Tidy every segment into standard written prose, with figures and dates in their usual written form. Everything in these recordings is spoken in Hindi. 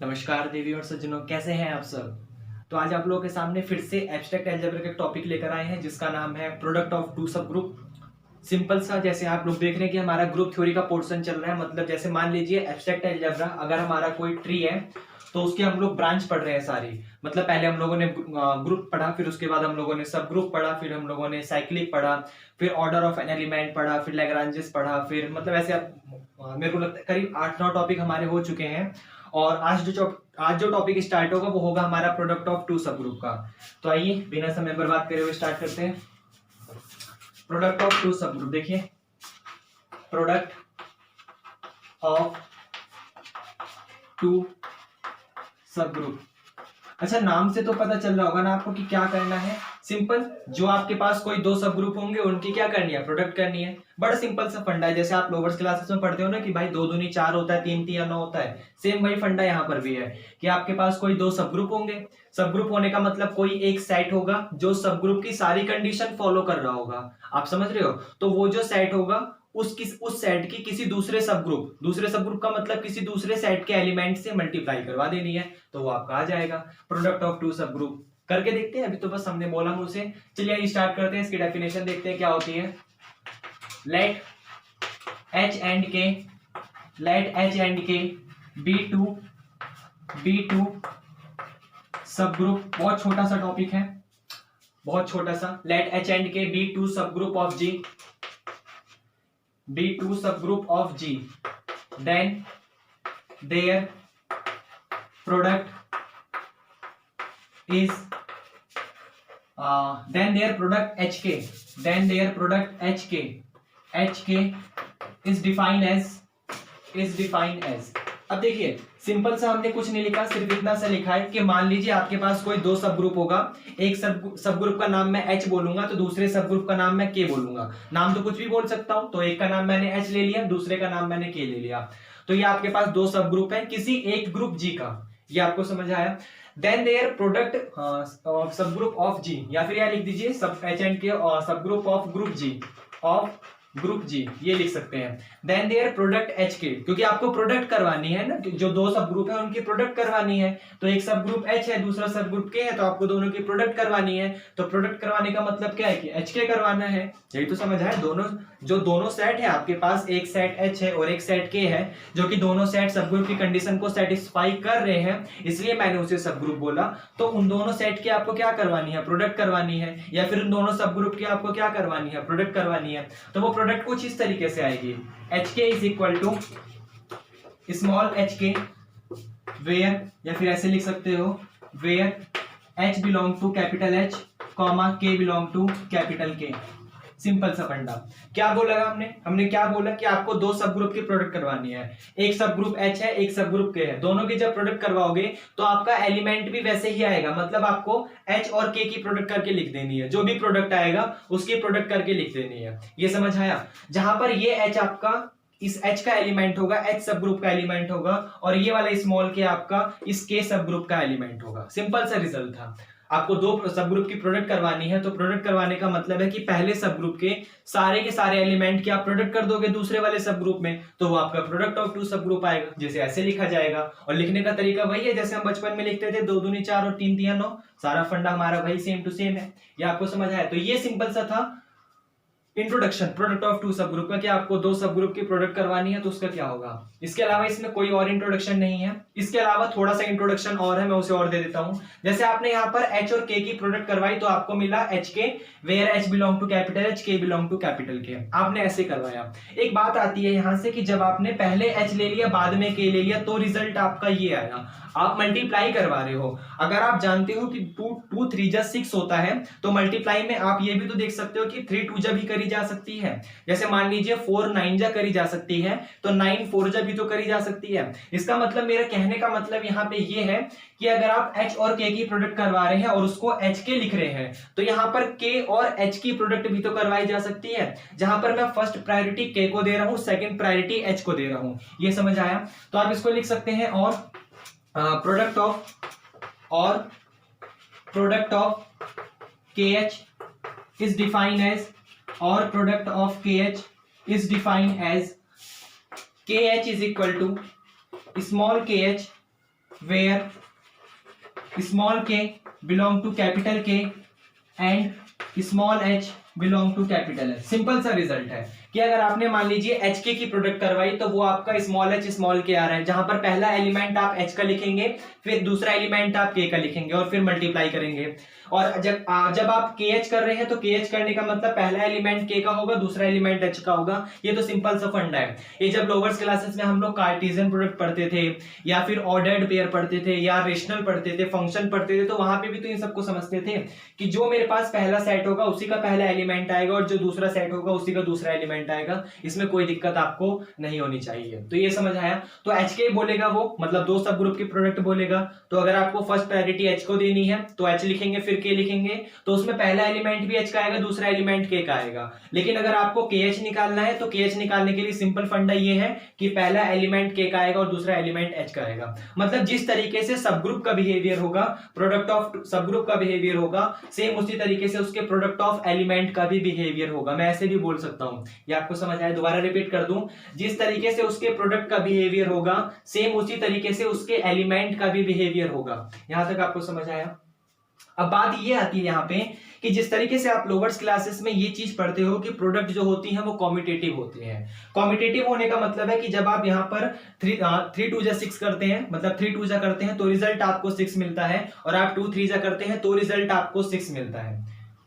नमस्कार देवी और सज्जनों, कैसे हैं आप सब। तो आज आप लोगों के सामने फिर से एब्स्ट्रैक्ट अलजेब्रा का टॉपिक लेकर आए हैं जिसका नाम है प्रोडक्ट ऑफ टू सब ग्रुप। सिंपल सा, जैसे आप लोग देख रहे हैं कि हमारा ग्रुप थ्योरी का पोर्शन चल रहा है। मतलब जैसे मान लीजिए एब्स्ट्रैक्ट अलजेब्रा अगर हमारा कोई ट्री है तो उसके हम लोग ब्रांच पढ़ रहे हैं सारी। मतलब पहले हम लोगों ने ग्रुप पढ़ा, फिर उसके बाद हम लोगों ने सब ग्रुप पढ़ा, फिर हम लोगों ने साइक्लिक पढ़ा, फिर ऑर्डर ऑफ एन एलिमेंट पढ़ा, फिर लैग्रांजेस पढ़ा, फिर मतलब ऐसे मेरे को लगता है करीब 8-9 टॉपिक हमारे हो चुके हैं। और आज जो टॉपिक स्टार्ट होगा वो होगा हमारा प्रोडक्ट ऑफ टू सब ग्रुप का। तो आइए बिना समय बर्बाद करे हुए स्टार्ट करते हैं। प्रोडक्ट ऑफ टू सब ग्रुप देखिए, प्रोडक्ट ऑफ टू सब ग्रुप। अच्छा, नाम से तो पता चल रहा होगा ना आपको कि क्या करना है। सिंपल, जो आपके पास कोई दो सब ग्रुप होंगे उनकी क्या करनी है, प्रोडक्ट करनी है। बड़ा सिंपल सा फंडा है, जैसे आप लोअर्स क्लासेस में पढ़ते हो ना कि भाई 2 दूनी 4 होता है, 3 3 9 होता है। सेम वही फंडा यहाँ पर भी है कि आपके पास कोई दो सब ग्रुप होंगे। सब ग्रुप होने का मतलब कोई एक सेट होगा जो सब ग्रुप की सारी कंडीशन फॉलो कर रहा होगा। आप समझ रहे हो। तो वो जो सेट होगा उस सेट की किसी दूसरे सब ग्रुप का मतलब किसी दूसरे सेट के एलिमेंट से मल्टीप्लाई करवा देनी है, तो वो आपका आ जाएगा प्रोडक्ट ऑफ टू सब ग्रुप। करके देखते हैं, अभी तो बस हमने बोला मुंह से। चलिए स्टार्ट करते हैं, इसकी डेफिनेशन देखते हैं क्या होती है। Let H and K be two subgroup. बहुत छोटा सा टॉपिक है, बहुत छोटा सा। Let H and K be two subgroup of G, then their product is hk is defined as। अब देखिए सिंपल सा, हमने कुछ नहीं लिखा, सिर्फ इतना सा लिखा है कि मान लीजिए आपके पास कोई दो सब ग्रुप होगा। एक सब ग्रुप का नाम मैं एच बोलूंगा तो दूसरे सब ग्रुप का नाम मैं के बोलूंगा। नाम तो कुछ भी बोल सकता हूं, तो एक का नाम मैंने एच ले लिया, दूसरे का नाम मैंने के ले लिया। तो ये आपके पास दो सब ग्रुप है किसी एक ग्रुप जी का। ये आपको समझ आया। देन देयर प्रोडक्ट सब ग्रुप ऑफ जी, या फिर यह लिख दीजिए सब एच एंड के सब ग्रुप ऑफ ग्रुप जी, ये लिख सकते हैं। देन देयर प्रोडक्ट एच के, क्योंकि आपको प्रोडक्ट करवानी है ना, जो दो सब ग्रुप है उनकी प्रोडक्ट करवानी है। तो एक सब ग्रुप एच है, दूसरा सब ग्रुप के है, तो आपको दोनों की प्रोडक्ट करवानी है। तो प्रोडक्ट करवाने का मतलब क्या है कि एच के करवाना है। यही तो समझ है। दोनों सेट है आपके पास, एक सेट एच है और एक सेट के है, जो कि दोनों सेट सब ग्रुप की कंडीशन को सेटिस्फाई कर रहे हैं, इसलिए मैंने उसे सब ग्रुप बोला। तो उन दोनों सेट की आपको क्या करवानी है, प्रोडक्ट करवानी है, या फिर उन दोनों सब ग्रुप की आपको क्या करवानी है, प्रोडक्ट करवानी है। तो वो प्रोडक्ट कुछ इस तरीके से आएगी। H K is equal to small H K where, या फिर ऐसे लिख सकते हो, where H belong to capital H comma K belong to capital K. Simple सा फंडा। क्या बोला हमने क्या बोला कि आपको दो सब ग्रुप की प्रोडक्ट करवानी है। एक सब ग्रुप एच है, एक सब ग्रुप के है। दोनों की जब प्रोडक्ट करवाओगे तो आपका एलिमेंट भी वैसे ही आएगा। मतलब आपको एच और के की प्रोडक्ट करके लिख देनी है। जो भी प्रोडक्ट आएगा उसकी प्रोडक्ट करके लिख देनी है। ये समझ आया। जहां पर ये एच आपका इस एच का एलिमेंट होगा, एच सब ग्रुप का एलिमेंट होगा, और ये वाला स्मॉल के आपका इस के सब ग्रुप का एलिमेंट होगा। सिंपल सा रिजल्ट था। आपको दो सब ग्रुप की प्रोडक्ट करवानी है, तो प्रोडक्ट करवाने का मतलब है कि पहले सब ग्रुप के सारे एलिमेंट की आप प्रोडक्ट कर दोगे दूसरे वाले सब ग्रुप में, तो वो आपका प्रोडक्ट ऑफ टू सब ग्रुप आएगा। जैसे ऐसे लिखा जाएगा, और लिखने का तरीका वही है जैसे हम बचपन में लिखते थे, 2 दूनी 4 और 3 3 9। सारा फंडा हमारा वही सेम टू सेम है। ये आपको समझ आया। तो ये सिंपल सा था इंट्रोडक्शन प्रोडक्ट ऑफ टू सब ग्रुप का, कि आपको दो सब ग्रुप की प्रोडक्ट करवानी है तो उसका क्या होगा। इसके अलावा इसमें कोई और इंट्रोडक्शन नहीं है। इसके अलावा थोड़ा सा इंट्रोडक्शन और है, मैं उसे और दे देता हूं। जैसे आपने यहाँ पर एच और के की प्रोडक्ट करवाई तो आपको मिला H K, where H belong to capital H, K belong to capital K. आपने ऐसे करवाया। एक बात आती है यहां से कि जब आपने पहले एच ले लिया बाद में के ले लिया तो रिजल्ट आपका ये आया। आप मल्टीप्लाई करवा रहे हो। अगर आप जानते हो कि 2 3 जा 6 होता है, तो मल्टीप्लाई में आप ये भी तो देख सकते हो कि 3 2 जा भी करी जा सकती है। जैसे मान लीजिए 4 9 जा करी जा सकती है, तो 9 4 जा भी तो करी जा सकती है। इसका मतलब, मेरा कहने का मतलब यहाँ पे ये है कि अगर आप एच और के की प्रोडक्ट करवा रहे हैं और उसको एच के लिख रहे हैं, तो यहाँ पर के और एच की प्रोडक्ट भी तो करवाई जा सकती है। जहां पर मैं फर्स्ट प्रायोरिटी के को दे रहा हूं, सेकंड प्रायोरिटी एच को दे रहा हूं। ये समझ आया। तो आप इसको लिख सकते हैं, और product of KH is defined as, or product of KH is defined as KH is equal to small kh where small k belong to capital K and small h belong to capital H. Simple सा रिजल्ट है कि अगर आपने मान लीजिए एच के की प्रोडक्ट करवाई तो वो आपका स्मॉल एच स्मॉल के आ रहा है, जहां पर पहला एलिमेंट आप एच का लिखेंगे, फिर दूसरा एलिमेंट आप के का लिखेंगे और फिर मल्टीप्लाई करेंगे। और जब आप के एच कर रहे हैं तो के एच करने का मतलब पहला एलिमेंट के का होगा, दूसरा एलिमेंट एच का होगा। ये तो सिंपल सा फंडा है। ये जब लोअर्स क्लासेस में हम लोग कार्टेशियन प्रोडक्ट पढ़ते थे या फिर ऑर्डर्ड पेयर पढ़ते थे या रेशनल पढ़ते थे, फंक्शन पढ़ते थे, तो वहां पे भी तो इन सबको समझते थे कि जो मेरे पास पहला सेट होगा उसी का पहला एलिमेंट आएगा और जो दूसरा सेट होगा उसी का दूसरा एलिमेंट आएगा। इसमें कोई दिक्कत आपको नहीं होनी चाहिए। तो ये समझ आया। तो एच के बोलेगा वो, मतलब दो सब ग्रुप की प्रोडक्ट बोलेगा। तो अगर आपको फर्स्ट प्रायोरिटी एच को देनी है तो एच लिखेंगे, फिर के लिखेंगे, तो उसमें पहला एलिमेंट भी एच का आएगा, दूसरा एलिमेंट के का आएगा। लेकिन अगर आपको के एच निकालना है तो के एच निकालने के लिए सिंपल फंडा ये है कि पहला एलिमेंट के का आएगा और दूसरा एलिमेंट एच का आएगा। मतलब जिस तरीके से सब ग्रुप का बिहेवियर होगा, प्रोडक्ट ऑफ सब ग्रुप का बिहेवियर होगा, सेम उसी तरीके से उसके प्रोडक्ट ऑफ एलिमेंट का भी बिहेवियर होगा। मैं ऐसे भी बोल सकता हूं, ये आपको समझ आया? दोबारा रिपीट कर दूं, जिस तरीके से उसके प्रोडक्ट का बिहेवियर होगा सेम उसी तरीके से उसके एलिमेंट का भी बिहेवियर होगा। यहां तक आपको समझ आया? अब बात ये आती है यहाँ पे कि जिस तरीके से आप लोअर्स क्लासेस में ये चीज पढ़ते हो कि प्रोडक्ट जो होती हैं वो कॉम्पिटेटिव होती हैं। कॉम्पिटेटिव होने का मतलब है कि जब आप यहाँ पर 3 2 6 करते हैं, मतलब 3 2 करते हैं तो रिजल्ट आपको 6 मिलता है, और आप 2 3 करते हैं तो रिजल्ट आपको 6 मिलता है।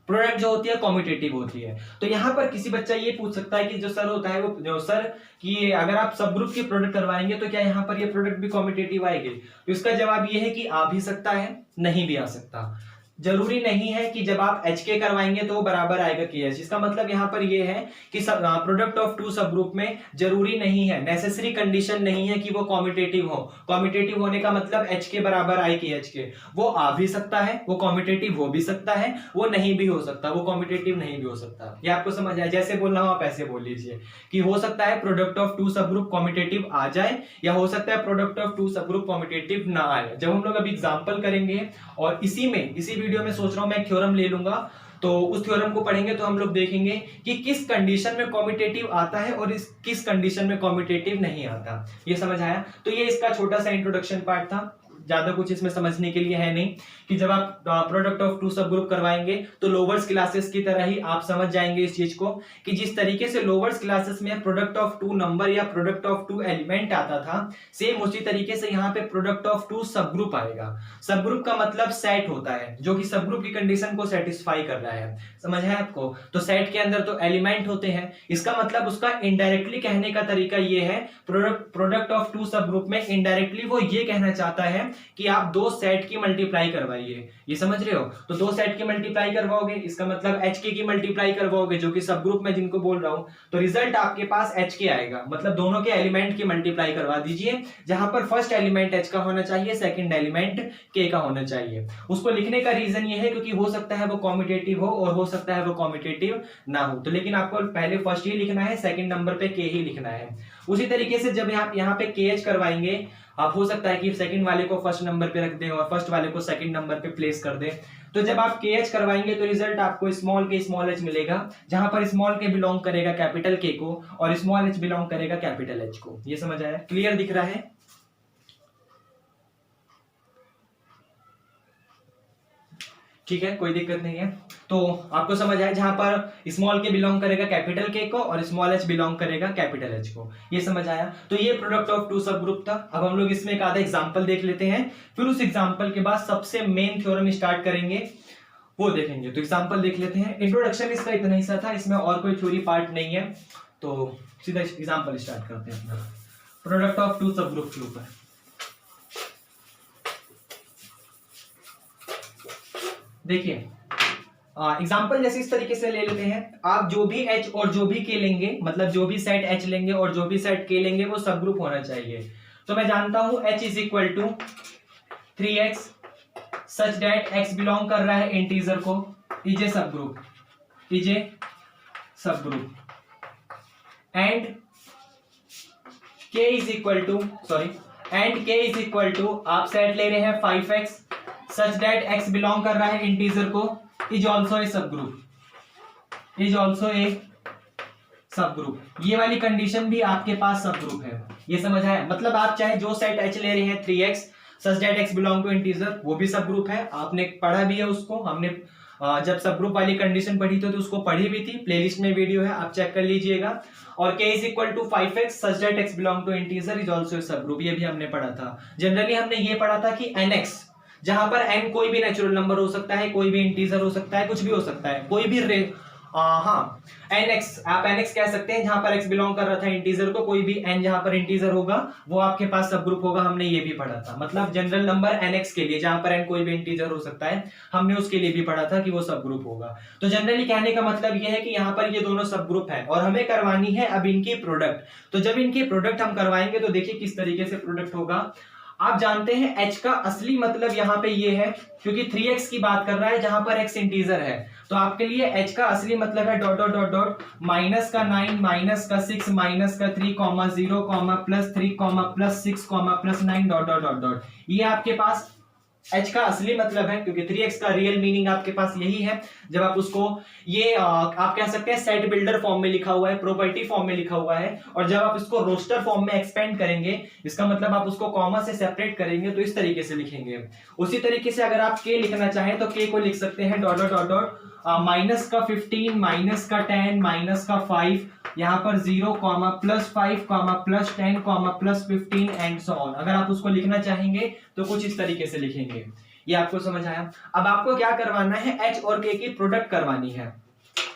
प्रोडक्ट जो होती है कॉम्पिटेटिव होती है। तो यहाँ पर किसी बच्चा ये पूछ सकता है कि जो सर होता है वो जो सर कि अगर आप सब ग्रुप की प्रोडक्ट करवाएंगे तो क्या यहाँ पर ये प्रोडक्ट भी कॉम्पिटेटिव आएगी? तो इसका जवाब ये है कि आ भी सकता है, नहीं भी आ सकता। जरूरी नहीं है कि जब आप एच के करवाएंगे तो बराबर आएगा के एच। इसका मतलब यहाँ पर ये है कि प्रोडक्ट ऑफ टू सब ग्रुप में जरूरी नहीं है, नेसेसरी कंडीशन नहीं है कि वो कॉम्पिटेटिव हो। कॉम्पिटेटिव होने का मतलब एच के बराबर आए के एच के। वो आ भी सकता है, वो कॉम्पिटेटिव हो भी सकता है, वो नहीं भी हो सकता, वो कॉम्पिटेटिव नहीं भी हो सकता। ये आपको समझ आया? जैसे बोलना हो आप ऐसे बोल लीजिए कि हो सकता है प्रोडक्ट ऑफ टू सब ग्रुप कॉम्पिटेटिव आ जाए, या हो सकता है प्रोडक्ट ऑफ टू सब ग्रुप कॉम्पिटेटिव ना आए। जब हम लोग अभी एग्जाम्पल करेंगे और इसी वीडियो में सोच रहा हूं मैं एक थ्योरम ले लूंगा, तो उस थ्योरम को पढ़ेंगे तो हम लोग देखेंगे कि किस कंडीशन में कॉम्पिटेटिव आता है और किस कंडीशन में कॉम्पिटेटिव नहीं आता। ये समझ आया? तो ये इसका छोटा सा इंट्रोडक्शन पार्ट था, ज्यादा कुछ इसमें समझने के लिए है नहीं कि जब आप प्रोडक्ट ऑफ टू सब ग्रुप करवाएंगे तो लोअर्स क्लासेस की तरह ही आप समझ जाएंगे इस चीज को कि जिस तरीके से लोअर्स क्लासेस में प्रोडक्ट ऑफ टू नंबर या प्रोडक्ट ऑफ टू एलिमेंट आता था, सेम उसी तरीके से यहाँ पे प्रोडक्ट ऑफ टू सब ग्रुप आएगा। सब ग्रुप का मतलब सेट होता है जो कि सब ग्रुप की कंडीशन को सेटिस्फाई कर रहा है। समझ है आपको? तो सेट के अंदर तो एलिमेंट होते हैं, इसका मतलब उसका इनडायरेक्टली कहने का तरीका ये है, प्रोडक्ट ऑफ टू सब ग्रुप में इनडायरेक्टली वो ये कहना चाहता है कि आप दो सेट की मल्टीप्लाई करवाइए। ये समझ रहे हो? तो दो सेट की मल्टीप्लाई करवाओगे, इसका मतलब एच के की मल्टीप्लाई करवाओगे जो कि सब ग्रुप में जिनको बोल रहा हूं, तो रिजल्ट आपके पास एच के आएगा। मतलब दोनों के एलिमेंट की मल्टीप्लाई करवा दीजिए, जहां पर फर्स्ट एलिमेंट एच का होना चाहिए, सेकंड एलिमेंट के का होना चाहिए। उसको लिखने का रीजन ये है क्योंकि हो सकता है वो कॉम्पिटेटिव हो और हो सकता है वो कॉम्पिटेटिव ना हो, तो लेकिन आपको पहले फर्स्ट ही लिखना है, सेकंड नंबर पे के ही लिखना है। उसी तरीके से जब आप यहाँ पे के एच करवाएंगे, आप हो सकता है कि सेकंड वाले को फर्स्ट नंबर पे रख दें और फर्स्ट वाले को सेकंड नंबर पे प्लेस कर दें। तो जब आप के एच करवाएंगे तो रिजल्ट आपको स्मॉल के स्मॉल एच मिलेगा, जहां पर स्मॉल के बिलोंग करेगा कैपिटल के को और स्मॉल एच बिलोंग करेगा कैपिटल एच को। ये समझ आया? क्लियर दिख रहा है? ठीक है, कोई दिक्कत नहीं है। तो आपको समझ आया, जहां पर स्मॉल के बिलोंग करेगा कैपिटल के को और स्मॉल एच बिलोंग करेगा कैपिटल एच को। ये समझ आया? तो ये प्रोडक्ट ऑफ टू सब ग्रुप था। अब हम लोग इसमें एक आधा एग्जांपल देख लेते हैं, फिर उस एग्जांपल के बाद सबसे मेन थ्योरम स्टार्ट करेंगे, वो देखेंगे। तो एग्जांपल देख लेते हैं। इंट्रोडक्शन इसका इतना ही सा था, इसमें और कोई थ्योरी पार्ट नहीं है, तो सीधा एग्जांपल स्टार्ट करते हैं अपना प्रोडक्ट ऑफ टू सब ग्रुप के ऊपर। देखिए एग्जाम्पल जैसे इस तरीके से ले लेते हैं, आप जो भी एच और जो भी के लेंगे, मतलब जो भी सेट एच लेंगे और जो भी सेट के लेंगे वो सब ग्रुप होना चाहिए। तो मैं जानता हूं h is equal to 3x such that x belong कर रहा है इंटीजर को, is a sub group, is a sub group, and k is equal to and k is equal to आप सेट ले रहे हैं 5x such that x belong कर रहा है इंटीजर को, is also a sub group, is also a sub group. ये वाली कंडीशन भी आपके पास सब ग्रुप है। ये समझ आया? मतलब आप चाहे जो सेट h ले रहे हैं 3x such that x belong to integer, वो भी सब ग्रुप है, आपने पढ़ा भी है उसको, हमने जब सब ग्रुप वाली कंडीशन पढ़ी थी तो उसको पढ़ी भी थी, प्लेलिस्ट में वीडियो है, आप चेक कर लीजिएगा। और k is equal to 5x such that x belong to integer is also sub group, ये भी हमने पढ़ा था। जनरली हमने ये पढ़ा था कि nx, जहां पर n कोई भी नेचुरल नंबर हो सकता है, कोई भी इंटीजर हो सकता है, कुछ भी हो सकता है, कोई भी हाँ nx, आप nx कह सकते हैं, जहां पर x बिलोंग कर रहा था इंटीजर को, कोई भी n जहां पर इंटीजर होगा वो आपके पास सब ग्रुप होगा, हमने ये भी पढ़ा था। मतलब जनरल नंबर nx के लिए जहां पर n कोई भी इंटीजर हो सकता है, हमने उसके लिए भी पढ़ा था कि वो सब ग्रुप होगा। तो जनरली कहने का मतलब ये है कि यहाँ पर ये दोनों सब ग्रुप है और हमें करवानी है अब इनकी प्रोडक्ट। तो जब इनकी प्रोडक्ट हम करवाएंगे तो देखिए किस तरीके से प्रोडक्ट होगा। आप जानते हैं h का असली मतलब यहाँ पे ये है, क्योंकि 3x की बात कर रहा है जहां पर x इंटीजर है, तो आपके लिए h का असली मतलब है dot dot dot dot minus का 9 माइनस का 6 माइनस का 3 comma 0 comma plus 3 comma plus 6 comma plus 9 dot dot dot dot, ये आपके पास h का असली मतलब है, क्योंकि 3x का रियल मीनिंग आपके पास यही है। जब आप उसको ये आप कह सकते हैं सेट बिल्डर फॉर्म में लिखा हुआ है, प्रॉपर्टी फॉर्म में लिखा हुआ है, और जब आप इसको रोस्टर फॉर्म में एक्सपेंड करेंगे, इसका मतलब आप उसको कॉमा से सेपरेट करेंगे तो इस तरीके से लिखेंगे। उसी तरीके से अगर आप k लिखना चाहें तो k को लिख सकते हैं dot dot dot dot minus का 15 माइनस का 10 माइनस का 5, यहाँ पर 0 comma plus 5 comma plus 10 comma plus 15 and so on. अगर आप उसको लिखना चाहेंगे तो कुछ इस तरीके से लिखेंगे। ये आपको समझ आया। अब आपको क्या करवाना है, h और k की प्रोडक्ट करवानी है।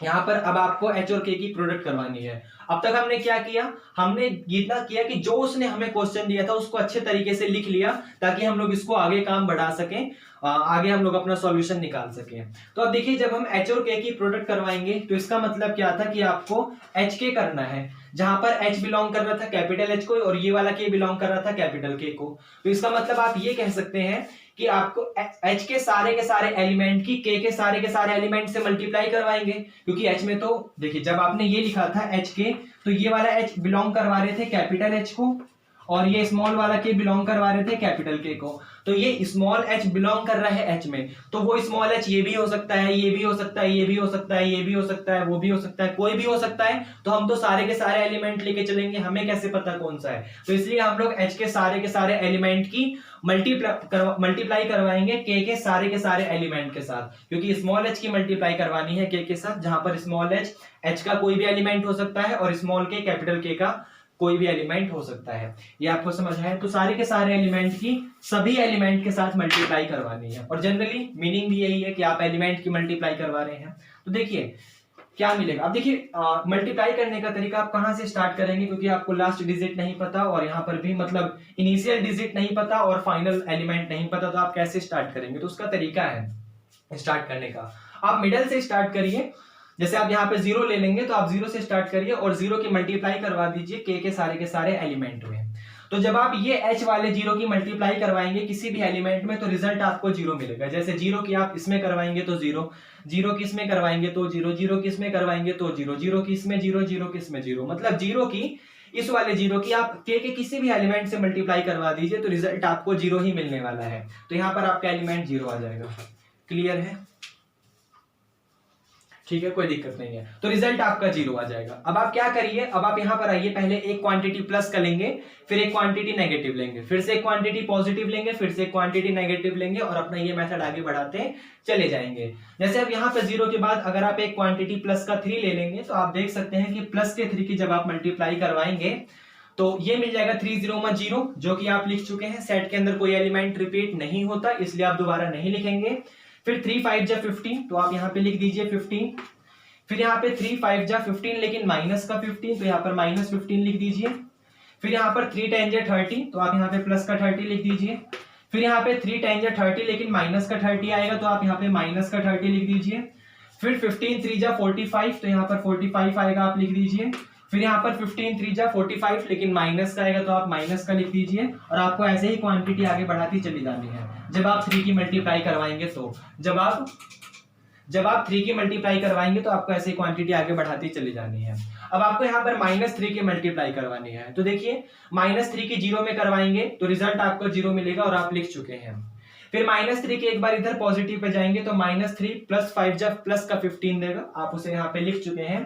यहाँ पर अब आपको h और k की प्रोडक्ट करवानी है। अब तक हमने क्या किया, हमने इतना किया कि जो उसने हमें क्वेश्चन दिया था उसको अच्छे तरीके से लिख लिया, ताकि हम लोग इसको आगे काम बढ़ा सकें, आगे हम लोग अपना सॉल्यूशन निकाल सकें। तो अब देखिए, जब हम h और k की प्रोडक्ट करवाएंगे तो इसका मतलब क्या था कि आपको h k करना है, जहां पर h बिलोंग कर रहा था कैपिटल H को और ये वाला k बिलोंग कर रहा था कैपिटल K को। तो इसका मतलब आप ये कह सकते हैं कि आपको h के सारे एलिमेंट की k के सारे एलिमेंट से मल्टीप्लाई करवाएंगे, क्योंकि h में तो देखिए जब आपने ये लिखा था h के, तो ये वाला h बिलोंग करवा रहे थे कैपिटल H को और ये स्मॉल वाला k बिलोंग करवा रहे थे कैपिटल K को। तो ये स्मॉल h बिलोंग कर रहा है h में, तो वो स्मॉल h ये भी हो सकता है, ये भी हो सकता है, ये भी हो सकता है, ये भी हो सकता है, वो भी हो सकता है, कोई भी हो सकता है। तो हम तो सारे के सारे एलिमेंट लेके चलेंगे, हमें कैसे पता कौन सा है। तो इसलिए हम लोग h के सारे एलिमेंट की मल्टीप्लाई करवाएंगे k के सारे एलिमेंट के साथ, क्योंकि स्मॉल h की मल्टीप्लाई करवानी है k के साथ, जहां पर स्मॉल h का कोई भी एलिमेंट हो सकता है और स्मॉल k कैपिटल K का कोई भी एलिमेंट हो सकता है। ये आपको समझ आया। तो सारे के सारे एलिमेंट की सभी एलिमेंट के साथ मल्टीप्लाई करवानी है, और जनरली मीनिंग भी यही है कि आप एलिमेंट की मल्टीप्लाई करवा रहे हैं। तो देखिए क्या मिलेगा। अब देखिए मल्टीप्लाई करने का तरीका आप कहां से स्टार्ट करेंगे, क्योंकि आपको लास्ट डिजिट नहीं पता और यहाँ पर भी मतलब इनिशियल डिजिट नहीं पता और फाइनल एलिमेंट नहीं पता, तो आप कैसे स्टार्ट करेंगे। तो उसका तरीका है स्टार्ट करने का, आप मिडल से स्टार्ट करिए। जैसे आप यहाँ पे 0 ले लेंगे तो आप 0 से स्टार्ट करिए और 0 की मल्टीप्लाई करवा दीजिए k के सारे एलिमेंट में। तो जब आप ये h वाले 0 की मल्टीप्लाई करवाएंगे किसी भी एलिमेंट में, तो रिजल्ट आपको 0 मिलेगा। जैसे 0 की आप इसमें करवाएंगे तो 0, 0 की इसमें करवाएंगे तो 0, 0 की इसमें करवाएंगे तो 0, 0 की इसमें 0, 0 की इसमें 0, मतलब 0 की इस वाले 0 की आप k के किसी भी एलिमेंट से मल्टीप्लाई करवा दीजिए तो रिजल्ट आपको 0 ही मिलने वाला है। तो यहाँ पर आपका एलिमेंट 0 आ जाएगा। क्लियर है, ठीक है, कोई दिक्कत नहीं है। तो रिजल्ट आपका 0 आ जाएगा। अब आप क्या करिए, अब आप यहां पर आइए, पहले एक क्वांटिटी प्लस कर लेंगे, फिर एक क्वांटिटी नेगेटिव लेंगे, फिर से एक क्वांटिटी पॉजिटिव लेंगे, फिर से एक क्वांटिटी नेगेटिव लेंगे और अपना ये मेथड आगे बढ़ाते चले जाएंगे। जैसे अब यहाँ पे 0 के बाद अगर आप एक क्वांटिटी प्लस का 3 ले लेंगे तो आप देख सकते हैं कि प्लस के 3 की जब आप मल्टीप्लाई करवाएंगे तो ये मिल जाएगा 3 0 में 0, जो कि आप लिख चुके हैं। सेट के अंदर कोई एलिमेंट रिपीट नहीं होता, इसलिए आप दोबारा नहीं लिखेंगे। फिर 3 5 जा 15, तो आप यहाँ पे लिख दीजिए 15। फिर यहाँ पे 3 5 जा 15 लेकिन माइनस का 15, तो यहाँ पर माइनस 15 लिख दीजिए। फिर यहाँ पर 3 10 जा 30, तो आप यहाँ पे प्लस का 30 लिख दीजिए। फिर यहाँ पे 3 10 जा 30 लेकिन माइनस का 30 आएगा, तो आप यहाँ पे माइनस का 30 लिख दीजिए। फिर 15 3 जा 45, तो यहाँ पर 45 आएगा, आप लिख दीजिए। फिर यहाँ पर 15 3 जा 45 लेकिन माइनस का आएगा, तो आप माइनस का लिख दीजिए। और आपको ऐसे ही क्वांटिटी आगे बढ़ाती चली जानी है। जब आप 3 की मल्टीप्लाई करवाएंगे तो जब आप 3 की मल्टीप्लाई करवाएंगे तो आपको ऐसे क्वांटिटी आगे बढ़ाती चली जानी है। अब आपको यहाँ पर -3 की मल्टीप्लाई करवानी है, तो देखिए -3 की 0 में करवाएंगे तो रिजल्ट आपको 0 मिलेगा और आप लिख चुके हैं। फिर -3 के एक बार इधर पॉजिटिव पे जाएंगे तो -3 + 5 जब प्लस का 15 देगा, आप उसे यहाँ पे लिख चुके हैं।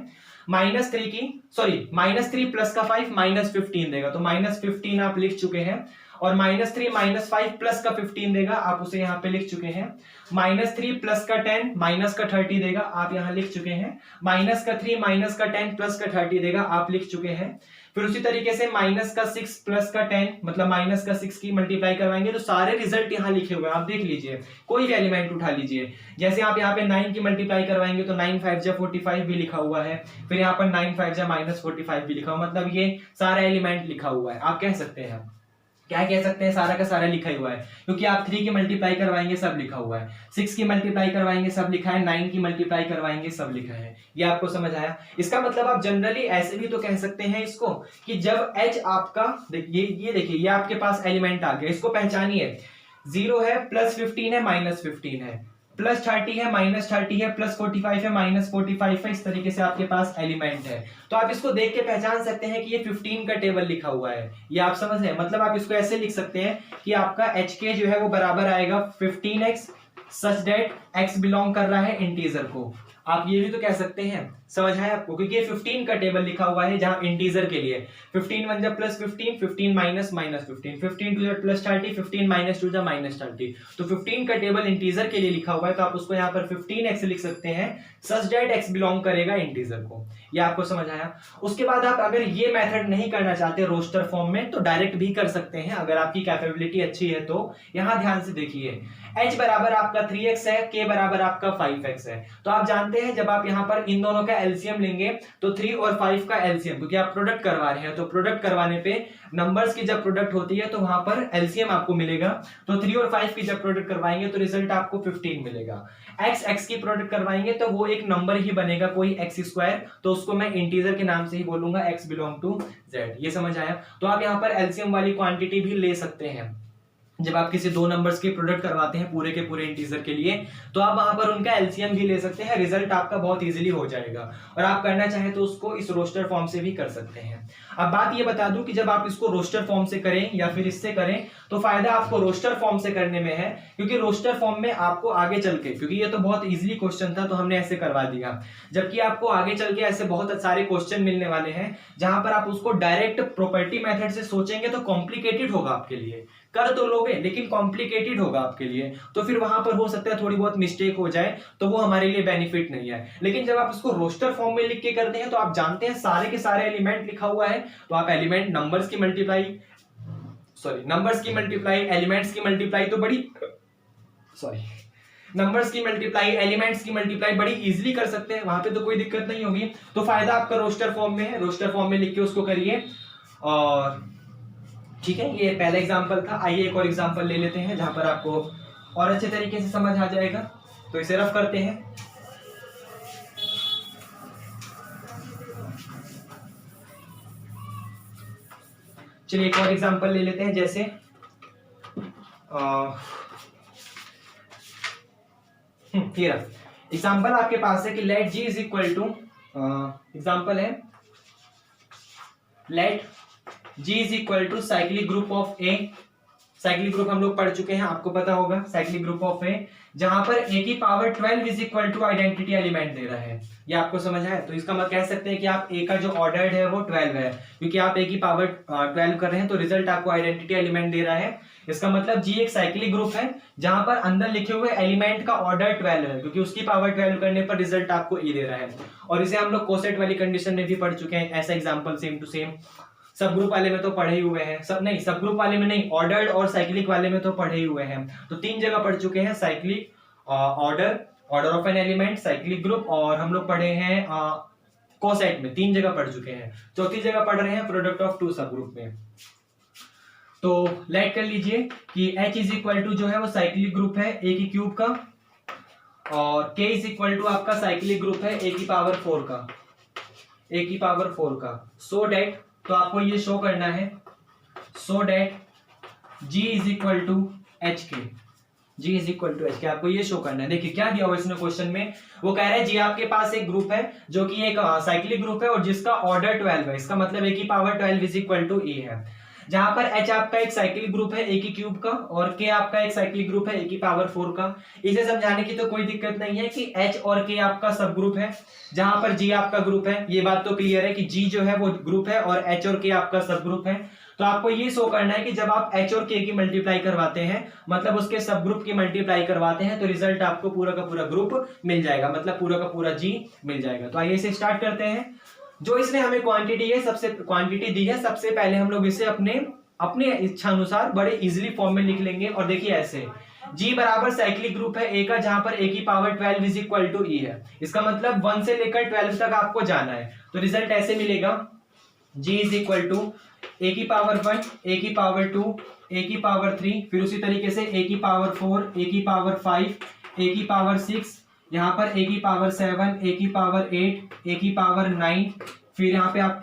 -3 की सॉरी -3 प्लस का 5 -15 देगा, तो -15 आप लिख चुके हैं। और -3 -5 प्लस का 15 देगा, आप उसे यहाँ पे लिख चुके हैं। -3 प्लस का 10 माइनस का 30 देगा, आप यहाँ लिख चुके हैं। -3 माइनस का 10 प्लस का 30 देगा, आप लिख चुके हैं। फिर उसी तरीके से -6 प्लस का 10 मतलब -6 की मल्टीप्लाई करवाएंगे, तो सारे रिजल्ट यहाँ लिखे हुए हैं, आप देख लीजिए, कोई भी एलिमेंट उठा लीजिए। जैसे आप यहाँ पे 9 की मल्टीप्लाई करवाएंगे तो 9 5 जा 45 भी लिखा हुआ है, फिर यहाँ पर 9 5 जा -45 भी लिखा हुआ, मतलब ये सारा एलिमेंट लिखा हुआ है। आप कह सकते हैं, क्या कह सकते हैं, सारा का सारा लिखा हुआ है, क्योंकि आप 3 की मल्टीप्लाई करवाएंगे सब लिखा हुआ है, 6 की मल्टीप्लाई करवाएंगे सब लिखा है, 9 की मल्टीप्लाई करवाएंगे सब लिखा है। ये आपको समझ आया? इसका मतलब आप जनरली ऐसे भी तो कह सकते हैं इसको कि जब h आपका ये देखिए, ये आपके पास एलिमेंट आ गया, इसको पहचानिए। 0 है, +15 है, -15 है, +30 है, -30 है, +45 है, -45 है, इस तरीके से आपके पास एलिमेंट है। तो आप इसको देख के पहचान सकते हैं कि ये 15 का टेबल लिखा हुआ है, ये आप समझ रहे हैं। मतलब आप इसको ऐसे लिख सकते हैं कि आपका HK जो है वो बराबर आएगा 15x such that x belong कर रहा है इंटीजर को। आप ये भी तो कह सकते हैं, समझ आया आपको? क्योंकि ये 15 का टेबल लिखा हुआ है जहां इंटीजर के लिए 15 1 जा +15, 15 माइनस -15, 15 2 जा +30, 15 माइनस 2 जा -30। तो 15 का टेबल इंटीजर के लिए लिखा हुआ है, तो आप उसको यहाँ पर 15x लिख सकते हैं सच दैट x बिलोंग करेगा इंटीजर को। ये आपको समझ आया? उसके बाद आप अगर ये मेथड नहीं करना चाहते रोस्टर फॉर्म में, तो डायरेक्ट भी कर सकते हैं अगर आपकी कैपेबिलिटी अच्छी है तो। यहां ध्यान से देखिए, h बराबर आपका 3x है, k बराबर आपका 5x है। तो आप जानते हैं जब आप यहाँ पर इन दोनों का एलसीएम लेंगे तो 3 और 5 का एलसीएम, क्योंकि आप प्रोडक्ट करवा रहे हैं, तो प्रोडक्ट करवाने पे नंबर्स की जब प्रोडक्ट होती है तो वहां पर एलसीएम आपको मिलेगा। तो 3 और 5 की जब प्रोडक्ट करवाएंगे तो रिजल्ट आपको 15 मिलेगा। x की प्रोडक्ट करवाएंगे तो वो एक नंबर ही बनेगा, कोई x², तो उसको मैं इंटीजर के नाम से ही बोलूंगा, x बिलोंग टू z। ये समझ आया? तो आप यहाँ पर एलसीएम वाली क्वांटिटी भी ले सकते हैं। जब आप किसी दो नंबर्स की प्रोडक्ट करवाते हैं पूरे के पूरे इंटीजर के लिए, तो आप वहां पर उनका एलसीएम भी ले सकते हैं, रिजल्ट आपका बहुत इजीली हो जाएगा। और आप करना चाहें तो उसको इस रोस्टर फॉर्म से भी कर सकते हैं। अब बात ये बता दूं कि जब आप इसको रोस्टर फॉर्म से करें या फिर इससे करें, तो फायदा आपको रोस्टर फॉर्म से करने में है, क्योंकि रोस्टर फॉर्म में आपको आगे चल के, क्योंकि ये तो बहुत इजीली क्वेश्चन था तो हमने ऐसे करवा दिया, जबकि आपको आगे चल के ऐसे बहुत सारे क्वेश्चन मिलने वाले हैं जहां पर आप उसको डायरेक्ट प्रॉपर्टी मेथड से सोचेंगे तो कॉम्प्लिकेटेड होगा आपके लिए। कर तो लोगे लेकिन कॉम्प्लिकेटेड होगा आपके लिए, तो फिर वहां पर हो सकता है थोड़ी बहुत मिस्टेक हो जाए, तो वो हमारे लिए बेनिफिट नहीं है। लेकिन जब आप इसको रोस्टर फॉर्म में लिख के करते हैं तो आप जानते हैं सारे के सारे एलिमेंट लिखा हुआ है, तो आप एलिमेंट नंबर्स की मल्टीप्लाई एलिमेंट्स की मल्टीप्लाई तो बड़ी नंबर्स की मल्टीप्लाई एलिमेंट्स की मल्टीप्लाई बड़ी इजीली कर सकते हैं, वहां पे तो कोई दिक्कत नहीं होगी। तो फायदा आपका रोस्टर फॉर्म में है, रोस्टर फॉर्म में लिख के उसको करिए। और ठीक है, ये पहला एग्जांपल था। आइए एक और एग्जांपल ले लेते हैं जहां पर आपको और अच्छे तरीके से समझ आ जाएगा। तो इसे रफ करते हैं। चलिए एक और एग्जांपल ले लेते हैं, जैसे एग्जांपल आपके पास है कि let g is equal to, example है let G is equal to cyclic group of A। Cyclic group हम लोग पढ़ चुके हैं, आपको पता होगा साइक्लिक ग्रुप ऑफ A, जहां पर A की power 12 is equal to identity element दे रहा है। ये आपको समझ आया? तो इसका मतलब कह सकते हैं कि आप A का जो ऑर्डर्ड है वो 12 है, क्योंकि आप A की पावर 12 कर रहे हैं, तो रिजल्ट आपको आइडेंटिटी एलिमेंट दे रहा है। इसका मतलब G एक साइक्लिक ग्रुप है जहां पर अंदर लिखे हुए एलिमेंट का ऑर्डर 12 है, क्योंकि उसकी पावर 12 करने पर रिजल्ट आपको E दे रहा है। और इसे हम लोग कोसेट वाली कंडीशन में भी पढ़ चुके हैं, ऐसा एग्जाम्पल सेम टू सेम। सब ग्रुप वाले में तो पढ़े ही हुए हैं, सब ग्रुप वाले में नहीं, ऑर्डर्ड और साइक्लिक वाले में तो पढ़े ही हुए हैं। तो 3 जगह पढ़ चुके हैं, cyclic, order of an element, cyclic group, और हम लोग पढ़े हैं कोसेट में 3 जगह पढ़ चुके हैं। चौथी जगह पढ़ रहे हैं प्रोडक्ट ऑफ 2 सब ग्रुप में। तो लेट कर लीजिए कि H इज इक्वल टू जो है वो साइक्लिक ग्रुप है A की क्यूब का, और K इज इक्वल टू आपका साइक्लिक ग्रुप है A की पावर 4 का, सो डेट, तो आपको ये शो करना है so that G is equal to HK, आपको ये शो करना है। देखिए क्या दिया हुआ इसने क्वेश्चन में, वो कह रहा है जी आपके पास एक ग्रुप है जो कि एक साइक्लिक ग्रुप है और जिसका ऑर्डर 12 है, इसका मतलब A की power 12 is equal to E है। जहां पर H आपका एक साइक्लिक ग्रुप है A की क्यूब का और K आपका एक साइक्लिक ग्रुप है A की पावर 4 का। इसे समझाने की तो कोई दिक्कत नहीं है कि H और K आपका सब ग्रुप है, जहां पर G आपका ग्रुप है। ये बात तो क्लियर है कि G जो है वो ग्रुप है और H और K आपका सब ग्रुप है। तो आपको ये शो करना है कि जब आप H और K की मल्टीप्लाई करवाते हैं, मतलब उसके सब ग्रुप की मल्टीप्लाई करवाते हैं, तो रिजल्ट आपको पूरा का पूरा ग्रुप मिल जाएगा, मतलब पूरा का पूरा G मिल जाएगा। तो आइए इसे स्टार्ट करते हैं। जो इसने हमें क्वांटिटी दी है, सबसे पहले हम लोग इसे अपने इच्छा अनुसार बड़े इजीली फॉर्म में लिख लेंगे। और देखिए ऐसे, G बराबर साइक्लिक ग्रुप है A का, जहां पर A की power 12 is equal to E है। इसका मतलब 1 से लेकर 12 तक आपको जाना है। तो रिजल्ट ऐसे मिलेगा, G is equal to A की पावर 1, A की पावर 2, A की पावर 3, फिर उसी तरीके से A की पावर 4, A की पावर 5, A की पावर 6, यहाँ पर A की पावर 7, A की पावर 8, A की पावर 9, फिर यहाँ पे आप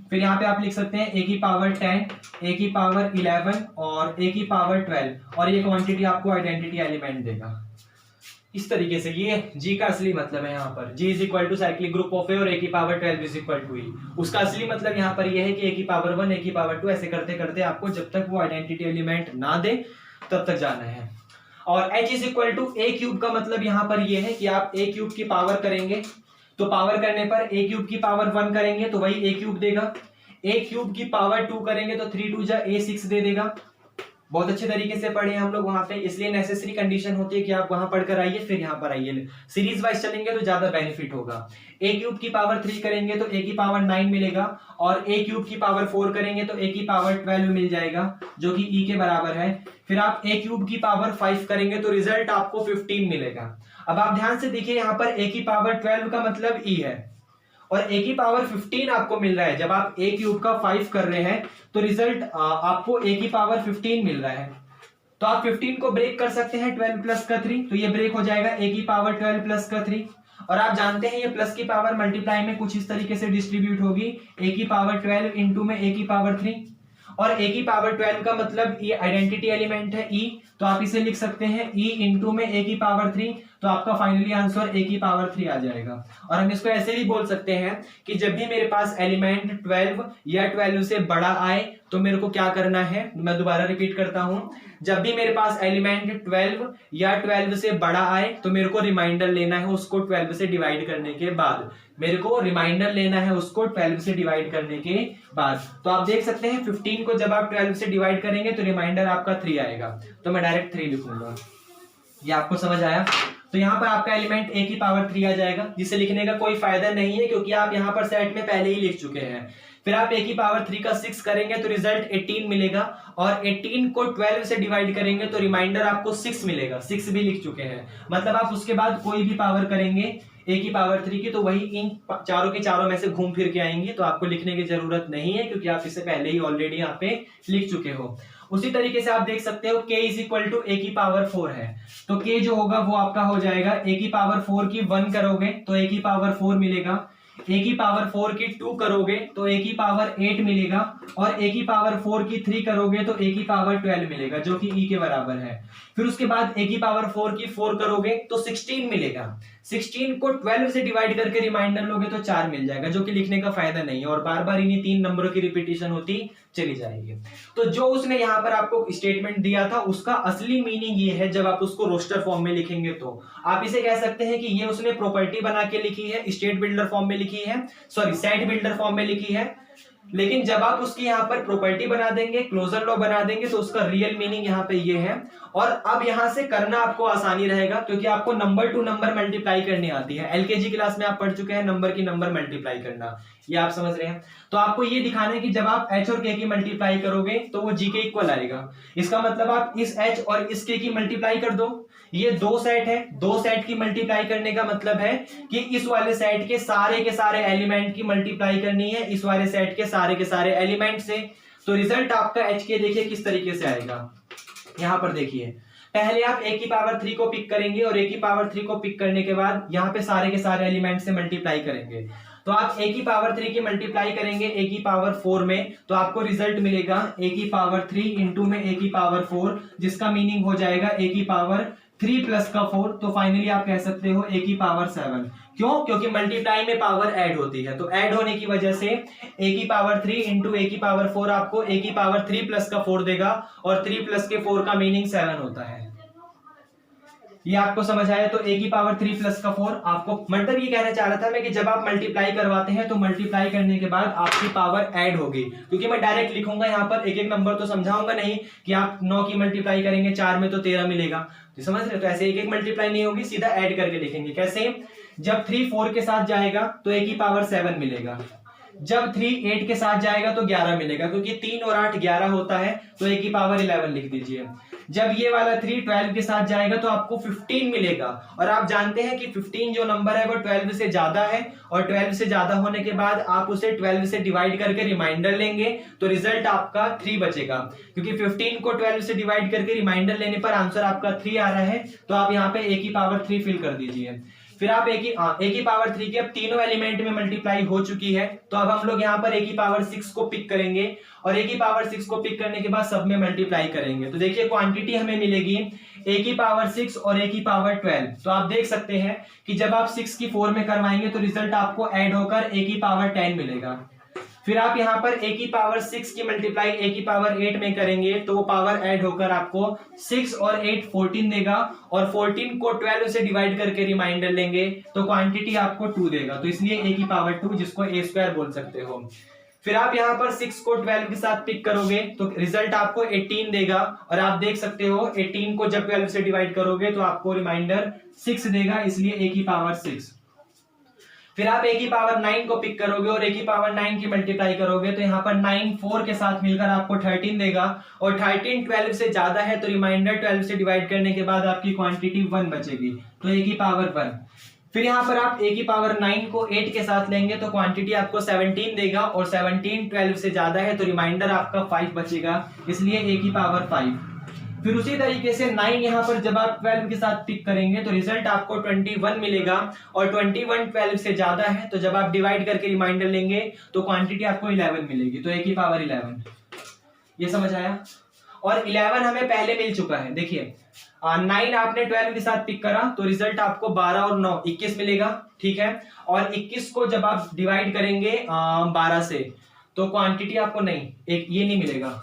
फिर यहाँ पे आप लिख सकते हैं A की पावर 10, A की पावर 11 और A की पावर 12, और ये क्वांटिटी आपको आइडेंटिटी एलिमेंट देगा। इस तरीके से ये G का असली मतलब है। यहाँ पर G is equal to cyclic group of A और A की power 12 is equal to E। उसका असली मतलब यहाँ पर ये है कि A की पावर 1, A की पावर 2, ऐसे करते करते आपको जब तक वो आइडेंटिटी एलिमेंट ना दे तब तक जाना है। और H is equal to A cube का मतलब यहाँ पर ये है कि आप A क्यूब की पावर करेंगे, तो पावर करने पर A क्यूब की पावर 1 करेंगे तो वही A क्यूब देगा, A क्यूब की पावर 2 करेंगे तो 3 2 जा A6 दे देगा। बहुत अच्छे तरीके से पढ़े हम लोग वहां पे, इसलिए नेसेसरी कंडीशन होती है कि आप वहां पढ़कर आइए फिर यहाँ पर आइए। सीरीज वाइज चलेंगे तो ज्यादा बेनिफिट होगा। A क्यूब की पावर 3 करेंगे तो A की पावर 9 मिलेगा, और A क्यूब की पावर 4 करेंगे तो A की पावर 12 मिल जाएगा, जो कि E के बराबर है। फिर आप A क्यूब की पावर 5 करेंगे तो रिजल्ट आपको 15 मिलेगा। अब आप ध्यान से देखिए, यहाँ पर A की पावर 12 का मतलब E है और A की पावर 15 आपको मिल रहा है। जब आप A क्यूब का 5 कर रहे हैं तो रिजल्ट आपको A की पावर 15 मिल रहा है। तो आप 15 को ब्रेक कर सकते हैं 12 प्लस का 3, तो ये ब्रेक हो जाएगा A की पावर 12 प्लस का 3। और आप जानते हैं ये प्लस की पावर मल्टीप्लाई में कुछ इस तरीके से डिस्ट्रीब्यूट होगी, A की पावर 12 इंटू में A की पावर 3, और A की पावर 12 का मतलब ये आइडेंटिटी एलिमेंट है E, तो आप इसे लिख सकते हैं E इंटू में A की पावर 3, तो आपका फाइनली आंसर A की पावर 3 आ जाएगा। और हम इसको ऐसे भी बोल सकते हैं कि जब भी मेरे पास एलिमेंट 12 या 12 से बड़ा आए तो मेरे को क्या करना है, मैं दोबारा रिपीट करता हूं, जब भी मेरे पास एलिमेंट 12 या 12 से बड़ा आए तो मेरे को रिमाइंडर लेना है उसको 12 से डिवाइड करने के बाद, मेरे को रिमाइंडर लेना है उसको 12 से डिवाइड करने के बाद। तो आप देख सकते हैं 15 को जब आप 12 से डिवाइड करेंगे तो रिमाइंडर आपका 3 आएगा, तो मैं डायरेक्ट 3 लिखूंगा। ये आपको समझ आया? तो यहाँ पर आपका एलिमेंट A की पावर 3 आ जाएगा, जिसे लिखने का कोई फायदा नहीं है क्योंकि आप यहाँ पर सेट में पहले ही लिख चुके हैं। फिर आप A की पावर 3 का 6 करेंगे तो रिजल्ट 18 मिलेगा, और 18 को 12 से डिवाइड करेंगे तो रिमाइंडर आपको 6 मिलेगा, 6 भी लिख चुके हैं। मतलब आप उसके बाद कोई भी पावर करेंगे A की पावर 3 की तो वही इन चारों के चारों में से घूम फिर के आएंगी, तो आपको लिखने की जरूरत नहीं है क्योंकि आप इसे पहले ही ऑलरेडी यहाँ पे लिख चुके हो। उसी तरीके से आप देख सकते हो K is equal to A की पावर 4 है, तो K जो होगा वो आपका हो जाएगा A की पावर 4 की 1 करोगे तो A की पावर 4 मिलेगा, A की पावर 4 की 2 करोगे तो A की पावर 8 मिलेगा, और A की पावर 4 की 3 करोगे तो A की पावर 12 मिलेगा, जो कि E के बराबर है। फिर उसके बाद A की पावर 4 की 4 करोगे तो 16 मिलेगा, 16 को 12 से डिवाइड करके रिमाइंडर लोगे तो 4 मिल जाएगा, जो कि लिखने का फायदा नहीं है, और बार बार इन्हीं 3 नंबरों की रिपीटिशन होती चली जाएगी। तो जो उसने यहाँ पर आपको स्टेटमेंट दिया था उसका असली मीनिंग ये है, जब आप उसको रोस्टर फॉर्म में लिखेंगे तो आप इसे कह सकते हैं कि ये उसने प्रॉपर्टी बना के लिखी है, स्टेट बिल्डर फॉर्म में लिखी है, सॉरी सेट बिल्डर फॉर्म में लिखी है। लेकिन जब आप उसकी यहाँ पर प्रॉपर्टी बना देंगे, क्लोजर लॉ बना देंगे, तो उसका रियल मीनिंग यहाँ पे ये है। और अब यहाँ से करना आपको आसानी रहेगा क्योंकि आपको नंबर टू नंबर मल्टीप्लाई करनी आती है। एलकेजी क्लास में आप पढ़ चुके हैं नंबर की नंबर मल्टीप्लाई करना, ये आप समझ रहे हैं। तो आपको ये दिखाना है कि जब आप H और K की मल्टीप्लाई करोगे तो वो G के इक्वल आएगा। इसका मतलब आप इस H और इस K की मल्टीप्लाई कर दो, ये दो सेट है, दो सेट की मल्टीप्लाई करने का मतलब है कि इस वाले सेट के सारे एलिमेंट की मल्टीप्लाई करनी है इस वाले सेट के सारे एलिमेंट से। तो रिजल्ट आपका H के देखिए किस तरीके से आएगा। यहां पर देखिए, पहले आप A की पावर 3 को पिक करेंगे और A की पावर 3 को पिक करने के बाद यहाँ पे सारे के सारे एलिमेंट से मल्टीप्लाई करेंगे। तो आप A की पावर 3 की मल्टीप्लाई करेंगे A की पावर 4 में, तो आपको रिजल्ट मिलेगा A की पावर 3 इंटू में A की पावर 4, जिसका मीनिंग हो जाएगा A की पावर 3 प्लस का 4, तो फाइनली आप कह सकते हो a की पावर 7। क्यों? क्योंकि मल्टीप्लाई में पावर ऐड होती है, तो ऐड होने की वजह से a की पावर 3 इंटू a की पावर 4 आपको a की पावर 3 प्लस का 4 देगा, और 3 प्लस के 4 का मीनिंग 7 होता है। ये आपको समझ आया? तो a की पावर 3 प्लस का 4 आपको मतलब ये कहना चाह रहा था मैं कि जब आप मल्टीप्लाई करवाते हैं तो मल्टीप्लाई करने के बाद आपकी पावर ऐड होगी, क्योंकि मैं डायरेक्ट लिखूंगा यहाँ पर, एक एक नंबर तो समझाऊंगा नहीं कि आप 9 की मल्टीप्लाई करेंगे 4 में तो 13 मिलेगा, तो समझ रहे हो? तो ऐसे एक एक मल्टीप्लाई नहीं होगी, सीधा ऐड करके लिखेंगे। कैसे? जब 3 4 के साथ जाएगा तो a की पावर 7 मिलेगा, जब 3 8 के साथ जाएगा तो 11 मिलेगा, क्योंकि 3 और 8 11 होता है, तो a की पावर 11 लिख दीजिए। जब ये वाला 3 12 के साथ जाएगा तो आपको 15 मिलेगा, और आप जानते हैं कि 15 जो नंबर है वो 12 से ज्यादा है, और 12 से ज्यादा होने के बाद आप उसे 12 से डिवाइड करके रिमाइंडर लेंगे तो रिजल्ट आपका 3 बचेगा, क्योंकि 15 को 12 से डिवाइड करके रिमाइंडर लेने पर आंसर आपका 3 आ रहा है, तो आप यहाँ पे a की पावर 3 फिल कर दीजिए। फिर आप a की पावर 3 की अब तीनों एलिमेंट में मल्टीप्लाई हो चुकी है, तो अब हम लोग यहाँ पर a की पावर 6 को पिक करेंगे, और a की पावर 6 को पिक करने के बाद सब में मल्टीप्लाई करेंगे, तो देखिए क्वांटिटी हमें मिलेगी a की पावर 6 और a की पावर 12। तो आप देख सकते हैं कि जब आप 6 की 4 में करवाएंगे तो रिजल्ट आपको ऐड होकर a की पावर 10 मिलेगा। फिर आप यहाँ पर a की पावर 6 की मल्टीप्लाई a की पावर 8 में करेंगे तो वो पावर ऐड होकर आपको 6 और 8 14 देगा, और 14 को 12 से डिवाइड करके रिमाइंडर लेंगे तो क्वांटिटी आपको 2 देगा, तो इसलिए a की पावर 2, जिसको a स्क्वायर बोल सकते हो। फिर आप यहाँ पर 6 को 12 के साथ पिक करोगे तो रिजल्ट आपको 18 देगा, और आप देख सकते हो 18 को जब 12 से डिवाइड करोगे तो आपको रिमाइंडर 6 देगा, इसलिए a की पावर 6। फिर आप a की पावर 9 को पिक करोगे और a की पावर 9 की मल्टीप्लाई करोगे तो यहाँ पर 9 4 के साथ मिलकर आपको 13 देगा, और 13 12 से ज्यादा है तो रिमाइंडर 12 से डिवाइड करने के बाद आपकी क्वांटिटी 1 बचेगी, तो a की पावर 1। फिर यहाँ पर आप a की पावर 9 को 8 के साथ लेंगे तो क्वांटिटी आपको 17 देगा, और 17 12 से ज्यादा है तो रिमाइंडर आपका 5 बचेगा, इसलिए a की पावर 5। फिर उसी तरीके से 9 यहाँ पर जब आप 12 के साथ पिक करेंगे तो रिजल्ट आपको 21 मिलेगा, और 21 12 से ज्यादा है तो जब आप डिवाइड करके रिमाइंडर लेंगे तो क्वांटिटी आपको 11 मिलेगी, तो a की पावर 11। ये समझ आया? और 11 हमें पहले मिल चुका है। देखिए 9 आपने 12 के साथ पिक करा तो रिजल्ट आपको 12 और 9 21 मिलेगा, ठीक है। और 21 को जब आप डिवाइड करेंगे 12 से तो क्वांटिटी आपको नहीं, एक ये नहीं मिलेगा।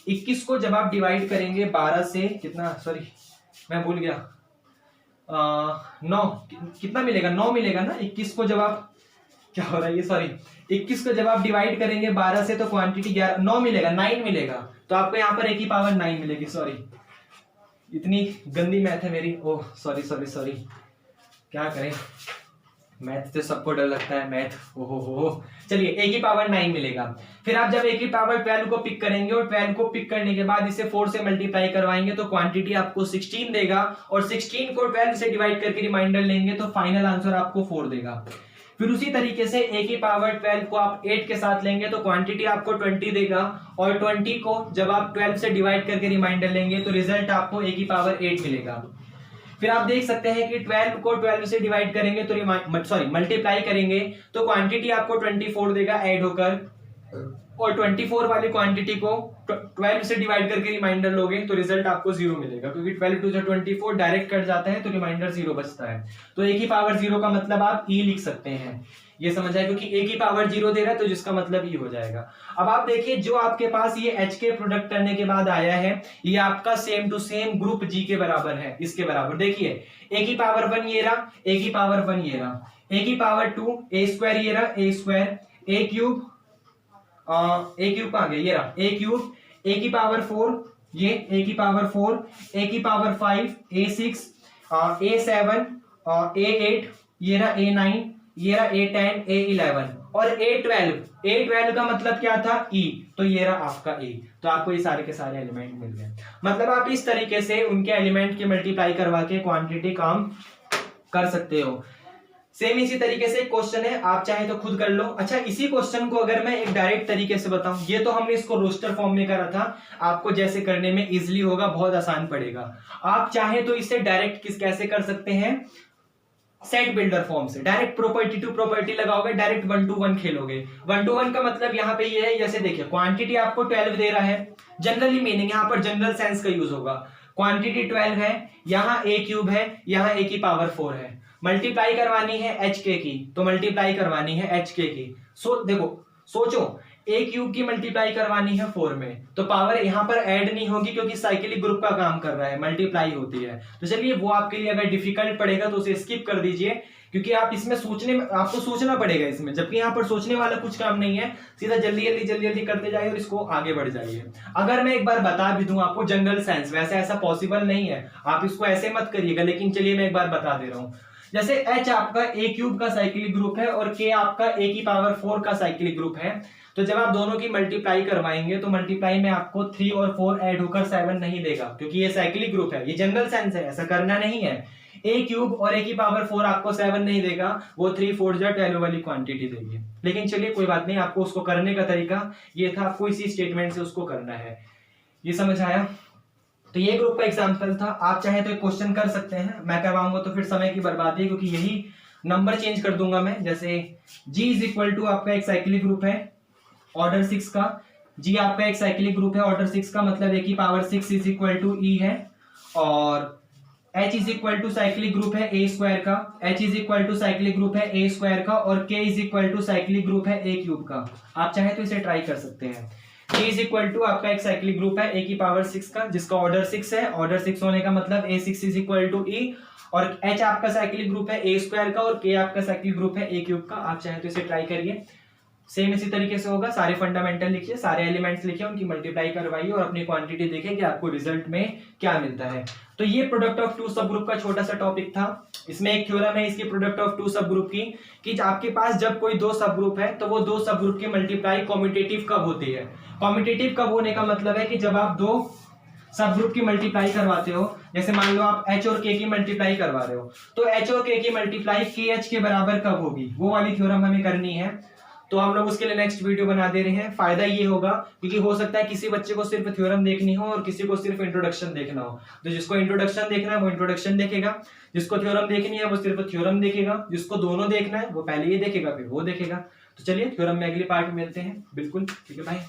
21 को जब आप डिवाइड करेंगे 12 से, कितना, सॉरी मैं भूल गया, 9 कितना मिलेगा? 9 मिलेगा ना। 21 को जब आप, क्या हो रहा है ये, सॉरी 21 को जब आप डिवाइड करेंगे 12 से तो क्वांटिटी 9 मिलेगा, 9 मिलेगा, तो आपको यहाँ पर a की पावर 9 मिलेगी। सॉरी इतनी गंदी मैथ है मेरी, ओह सॉरी सॉरी सॉरी, क्या करें, मैथ तो सबको डर लगता है, मैथ, ओहो। चलिए a की पावर 9 मिलेगा। फिर आप जब a की पावर 12 को पिक करेंगे और 12 को पिक करने के बाद इसे 4 से मल्टीप्लाई करवाएंगे तो क्वांटिटी आपको 16 देगा, और 16 को 12 से डिवाइड करके रिमाइंडर लेंगे तो फाइनल आंसर आपको 4 देगा। फिर उसी तरीके से a की पावर 12 को आप 8 के साथ लेंगे तो क्वांटिटी आपको 20 देगा, और 20 को जब आप 12 से डिवाइड करके रिमाइंडर लेंगे तो रिजल्ट आपको a की पावर 8 मिलेगा। फिर आप देख सकते हैं कि 12 को 12 से डिवाइड करेंगे तो मल्टीप्लाई करेंगे तो क्वांटिटी आपको 24 देगा ऐड होकर, और 24 वाली क्वांटिटी को 12 से डिवाइड करके रिमाइंडर लोगे तो रिजल्ट आपको 0 मिलेगा, क्योंकि 12 टू 24 डायरेक्ट कट जाता है तो रिमाइंडर 0 बचता है। तो a की पावर 0 का मतलब आप e लिख सकते हैं। ये समझ आए, क्योंकि a की पावर 0 दे रहा है तो जिसका मतलब e हो जाएगा। अब आप देखिए जो आपके पास ये h के प्रोडक्ट करने के बाद आया है ये आपका same to same group g के बराबर है, इसके बराबर। देखिए a की पावर 1 ये रहा, a की पावर 1 ये रहा, a की पावर 2 a स्क्वायर ये रहा, a स्क्वायर, a क्यूब कहाँ गया, ये रहा a क्यूब, a की पावर 4 ये, a की पावर 4, a की पावर 5, a6, a7, a8 ये रहा, a9 ये रहा, a10, a11 और a12 का मतलब क्या था e, तो ये रहा आपका e। तो आपको ये सारे के सारे एलिमेंट मिल गए। मतलब आप इस तरीके से उनके एलिमेंट की मल्टीप्लाई करवा के क्वांटिटी काम कर सकते हो। सेम इसी तरीके से एक क्वेश्चन है, आप चाहे तो खुद कर लो। अच्छा इसी क्वेश्चन को अगर मैं एक डायरेक्ट तरीके से बताऊं, ये तो हमने इसको रोस्टर फॉर्म में करा था, आपको जैसे करने में इजीली होगा, बहुत आसान पड़ेगा। आप चाहे तो इसे डायरेक्ट कैसे कर सकते हैं, सेट बिल्डर फॉर्म से डायरेक्ट प्रॉपर्टी टू प्रॉपर्टी लगाओगे, डायरेक्ट 1 to 1 खेलोगे। 1 to 1 का मतलब यहाँ पे ये है, जैसे देखिए क्वांटिटी आपको 12 दे रहा है, जनरली मीनिंग यहाँ पर जनरल सेंस का यूज होगा, क्वांटिटी 12 है, यहाँ a क्यूब है, यहाँ a की पावर 4 है। मल्टीप्लाई करवानी है hk की, तो मल्टीप्लाई करवानी है hk की। देखो सोचो, a क्यूब की मल्टीप्लाई करवानी है 4 में, तो पावर यहाँ पर ऐड नहीं होगी क्योंकि साइक्लिक ग्रुप का काम कर रहा है, मल्टीप्लाई होती है। तो चलिए वो आपके लिए अगर डिफिकल्ट पड़ेगा तो उसे स्किप कर दीजिए, क्योंकि आप इसमें आपको सोचना पड़ेगा इसमें, जबकि यहाँ पर सोचने वाला कुछ काम नहीं है। सीधा जल्दी जल्दी करते जाइए और इसको आगे बढ़ जाइए। अगर मैं एक बार बता भी दूं आपको जनरल साइंस, वैसे ऐसा पॉसिबल नहीं है, आप इसको ऐसे मत करिएगा, लेकिन चलिए मैं एक बार बता दे रहा हूं। जैसे h आपका a क्यूब का साइक्लिक ग्रुप है और k आपका a की पावर 4 का साइक्लिक ग्रुप है, तो जब आप दोनों की मल्टीप्लाई करवाएंगे तो मल्टीप्लाई में आपको 3 और 4 ऐड होकर 7 नहीं देगा, क्योंकि ये साइक्लिक ग्रुप है, ये जनरल साइंस है, ऐसा करना नहीं है। a क्यूब और a की पावर 4 आपको 7 नहीं देगा, वो 3 4 12 वाली क्वांटिटी देगी। लेकिन चलिए कोई बात नहीं, आपको उसको करने का तरीका ये था, आपको इसी स्टेटमेंट से उसको करना है। ये समझ आया? तो ये ग्रुप का एग्जांपल था। आप चाहे तो एक क्वेश्चन कर सकते हैं, मैं करवाऊंगा तो फिर समय की बर्बादी है, क्योंकि यही नंबर चेंज कर दूंगा मैं। जैसे G इज इक्वल टू आपका एक साइक्लिक ग्रुप है ऑर्डर 6 का, G आपका एक साइक्लिक ग्रुप है ऑर्डर 6 का, मतलब a की power 6 is equal to E है, और H is equal to cyclic group है a स्क्वायर का, H is equal to cyclic group है a स्क्वायर का, और K is equal to cyclic group है a क्यूब का। आप चाहे तो इसे ट्राई कर सकते हैं। K इज इक्वल टू आपका एक साइक्लिक ग्रुप है a की पावर 6 का, जिसका ऑर्डर 6 है, ऑर्डर 6 होने का मतलब a6 is equal to E, और H आपका साइक्लिक ग्रुप है a स्क्वायर का, और K आपका साइक्लिक ग्रुप है a क्यूब का। आप चाहे तो इसे ट्राई करिए, सेम इसी तरीके से होगा। सारे फंडामेंटल लिखिए, सारे एलिमेंट्स लिखिए, उनकी मल्टीप्लाई करवाइए और अपनी क्वांटिटी देखें कि आपको रिजल्ट में क्या मिलता है। तो ये प्रोडक्ट ऑफ टू सब ग्रुप का छोटा सा टॉपिक था। इसमें एक थ्योरम है इसकी प्रोडक्ट ऑफ टू सब ग्रुप की, कि आपके पास जब कोई दो सब ग्रुप है तो वो दो सब ग्रुप की मल्टीप्लाई कॉम्यूटेटिव कब होती है। कॉम्यूटेटिव कब होने का मतलब है कि जब आप दो सब ग्रुप की मल्टीप्लाई करवाते हो, जैसे मान लो आप H और K की मल्टीप्लाई करवा रहे हो, तो H और K की मल्टीप्लाई KH के बराबर कब होगी, वो वाली थ्योरम हमें करनी है। तो हम लोग उसके लिए नेक्स्ट वीडियो बना दे रहे हैं। फायदा ये होगा क्योंकि हो सकता है किसी बच्चे को सिर्फ थ्योरम देखनी हो और किसी को सिर्फ इंट्रोडक्शन देखना हो, तो जिसको इंट्रोडक्शन देखना है वो इंट्रोडक्शन देखेगा, जिसको थ्योरम देखनी है वो सिर्फ थ्योरम देखेगा, जिसको दोनों देखना है वो पहले ये देखेगा फिर वो देखेगा। तो चलिए थ्योरम में अगले पार्ट में मिलते हैं। बिल्कुल ठीक है, बाय।